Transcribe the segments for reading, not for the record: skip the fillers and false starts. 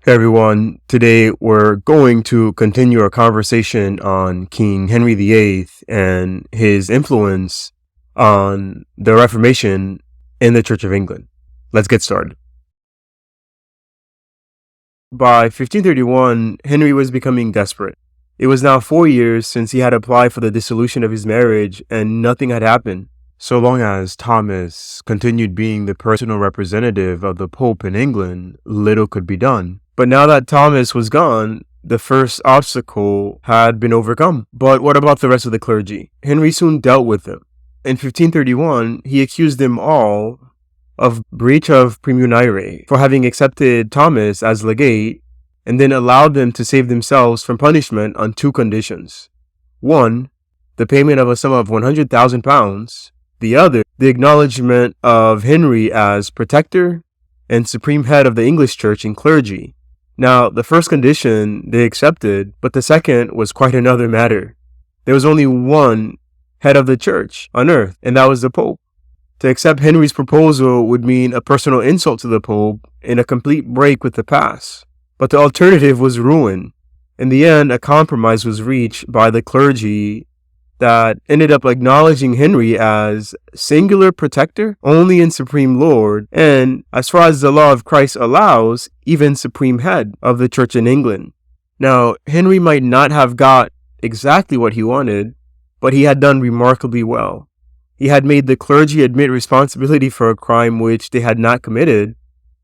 Hey everyone, today we're going to continue our conversation on King Henry VIII and his influence on the Reformation in the Church of England. Let's get started. By 1531, Henry was becoming desperate. It was now 4 years since he had applied for the dissolution of his marriage and nothing had happened. So long as Thomas continued being the personal representative of the Pope in England, little could be done. But now that Thomas was gone, the first obstacle had been overcome. But what about the rest of the clergy? Henry soon dealt with them. In 1531, he accused them all of breach of praemunire for having accepted Thomas as legate and then allowed them to save themselves from punishment on two conditions. One, the payment of a sum of £100,000. The other, the acknowledgement of Henry as protector and supreme head of the English church and clergy. Now, the first condition they accepted, but the second was quite another matter. There was only one head of the church on earth, and that was the Pope. To accept Henry's proposal would mean a personal insult to the Pope and a complete break with the past. But the alternative was ruin. In the end, a compromise was reached by the clergy that ended up acknowledging Henry as singular protector, only in supreme lord, and, as far as the law of Christ allows, even supreme head of the church in England. Now, Henry might not have got exactly what he wanted, but he had done remarkably well. He had made the clergy admit responsibility for a crime which they had not committed,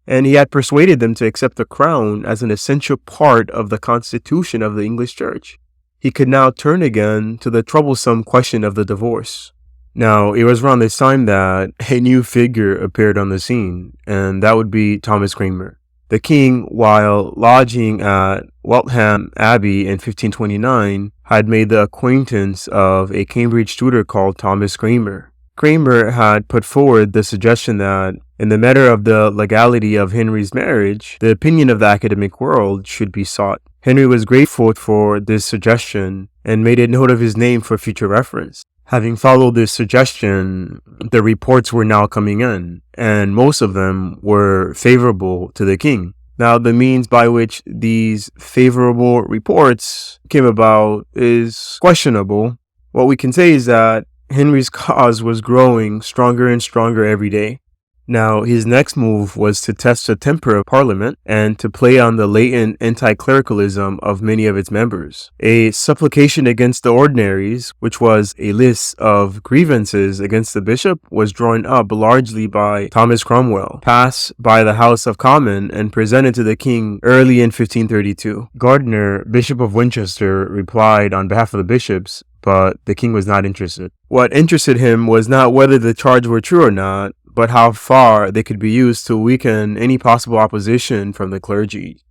and he had persuaded them to accept the crown as an essential part of the constitution of the English church. He could now turn again to the troublesome question of the divorce. Now, it was around this time that a new figure appeared on the scene, and that would be Thomas Cranmer. The king, while lodging at Warham Abbey in 1529, had made the acquaintance of a Cambridge tutor called Thomas Cranmer. Cranmer had put forward the suggestion that, in the matter of the legality of Henry's marriage, the opinion of the academic world should be sought. Henry was grateful for this suggestion and made a note of his name for future reference. Having followed this suggestion, the reports were now coming in, and most of them were favorable to the king. Now, the means by which these favorable reports came about is questionable. What we can say is that Henry's cause was growing stronger and stronger every day. Now, his next move was to test the temper of Parliament and to play on the latent anti-clericalism of many of its members. A supplication against the ordinaries, which was a list of grievances against the bishop, was drawn up largely by Thomas Cromwell, passed by the House of Commons and presented to the king early in 1532. Gardiner, Bishop of Winchester, replied on behalf of the bishops, but the king was not interested. What interested him was not whether the charge were true or not, but how far they could be used to weaken any possible opposition from the clergy.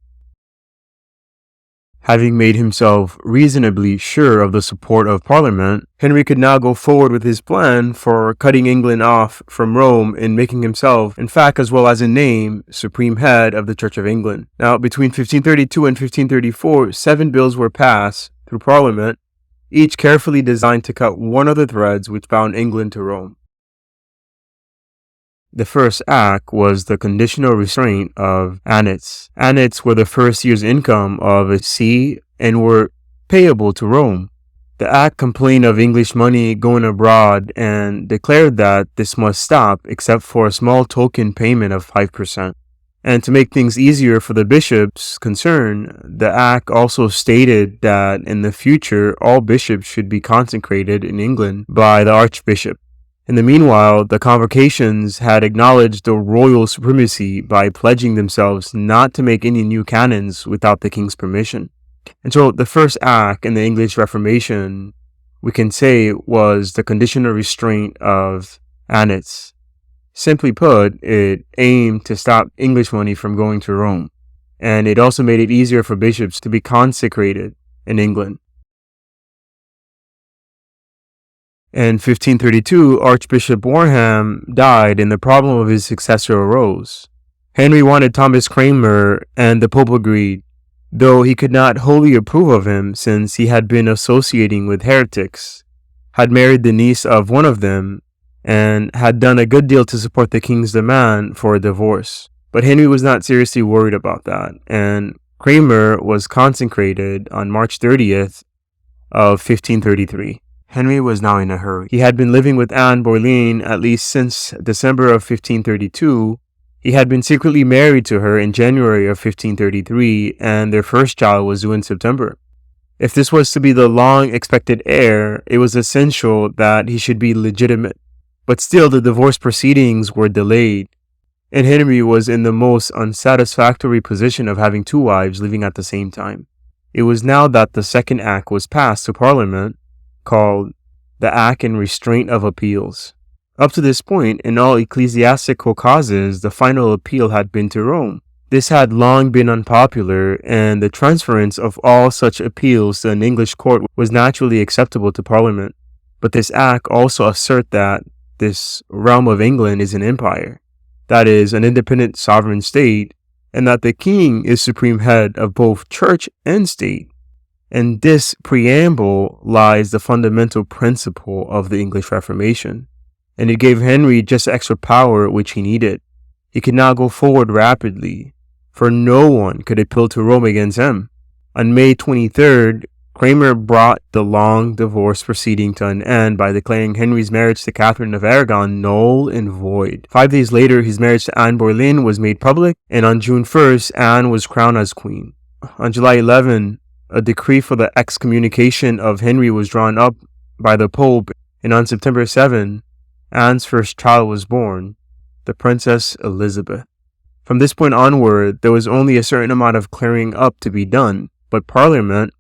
Having made himself reasonably sure of the support of Parliament, Henry could now go forward with his plan for cutting England off from Rome and making himself, in fact as well as in name, supreme head of the Church of England. Now, between 1532 and 1534, 7 bills were passed through Parliament, each carefully designed to cut one of the threads which bound England to Rome. The first act was the conditional restraint of Annates. Annates were the first year's income of a see and were payable to Rome. The act complained of English money going abroad and declared that this must stop except for a small token payment of 5%. And to make things easier for the bishops concerned, the act also stated that in the future all bishops should be consecrated in England by the Archbishop. In the meanwhile, the convocations had acknowledged the royal supremacy by pledging themselves not to make any new canons without the king's permission. And so the first act in the English Reformation, we can say, was the conditional restraint of Annates. Simply put, it aimed to stop English money from going to Rome, and it also made it easier for bishops to be consecrated in England. In 1532, Archbishop Warham died and the problem of his successor arose. Henry wanted Thomas Cranmer, and the Pope agreed, though he could not wholly approve of him since he had been associating with heretics, had married the niece of one of them, and had done a good deal to support the king's demand for a divorce. But Henry was not seriously worried about that, and Cranmer was consecrated on March 30th of 1533. Henry was now in a hurry. He had been living with Anne Boleyn at least since December of 1532. He had been secretly married to her in January of 1533, and their first child was due in September. If this was to be the long-expected heir, it was essential that he should be legitimate. But still, the divorce proceedings were delayed, and Henry was in the most unsatisfactory position of having two wives living at the same time. It was now that the second act was passed to Parliament, called the Act in Restraint of Appeals. Up to this point, in all ecclesiastical causes, the final appeal had been to Rome. This had long been unpopular, and the transference of all such appeals to an English court was naturally acceptable to Parliament. But this act also asserts that this realm of England is an empire, that is, an independent sovereign state, and that the king is supreme head of both church and state. In this preamble lies the fundamental principle of the English Reformation, and it gave Henry just extra power which he needed. He could now go forward rapidly, for no one could appeal to Rome against him. On May 23rd, Cranmer brought the long divorce proceeding to an end by declaring Henry's marriage to Catherine of Aragon null and void. 5 days later, his marriage to Anne Boleyn was made public, and on June 1st, Anne was crowned as queen. On July 11, a decree for the excommunication of Henry was drawn up by the Pope, and on September 7, Anne's first child was born, the Princess Elizabeth. From this point onward, there was only a certain amount of clearing up to be done, but Parliament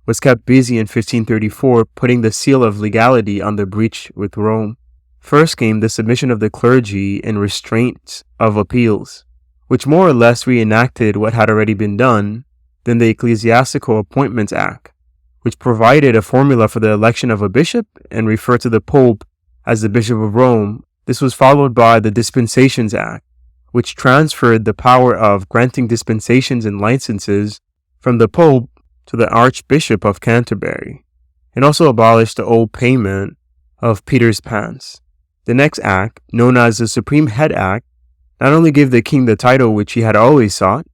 was kept busy in 1534 putting the seal of legality on the breach with Rome. First came the submission of the clergy and restraint of appeals, which more or less reenacted what had already been done. Then the Ecclesiastical Appointments Act, which provided a formula for the election of a bishop and referred to the Pope as the Bishop of Rome. This was followed by the Dispensations Act, which transferred the power of granting dispensations and licenses from the Pope to the Archbishop of Canterbury, and also abolished the old payment of Peter's pence. The next act, known as the Supreme Head Act, not only gave the king the title which he had always sought,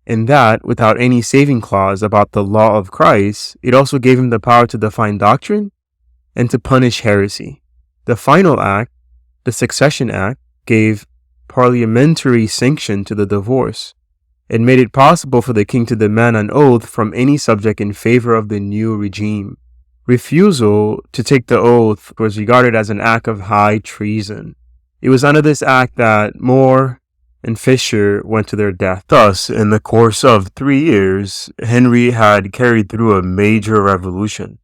and that without any saving clause about the law of Christ, it also gave him the power to define doctrine and to punish heresy. The final act, the Succession Act, gave parliamentary sanction to the divorce. It made it possible for the king to demand an oath from any subject in favor of the new regime. Refusal to take the oath was regarded as an act of high treason. It was under this act that More and Fisher went to their death. Thus, in the course of 3 years, Henry had carried through a major revolution.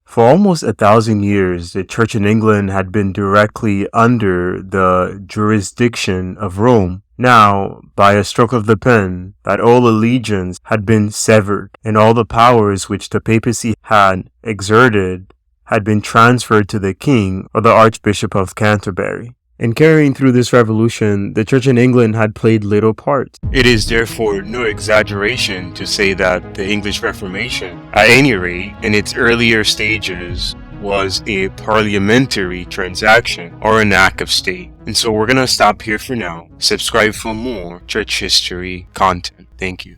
For almost 1,000 years, the Church in England had been directly under the jurisdiction of Rome. Now, by a stroke of the pen, that old allegiance had been severed, and all the powers which the papacy had exerted had been transferred to the king or the Archbishop of Canterbury. In carrying through this revolution, the Church in England had played little part. It is therefore no exaggeration to say that the English Reformation, at any rate in its earlier stages, was a parliamentary transaction or an act of state. And so we're going to stop here for now. Subscribe for more church history content. Thank you.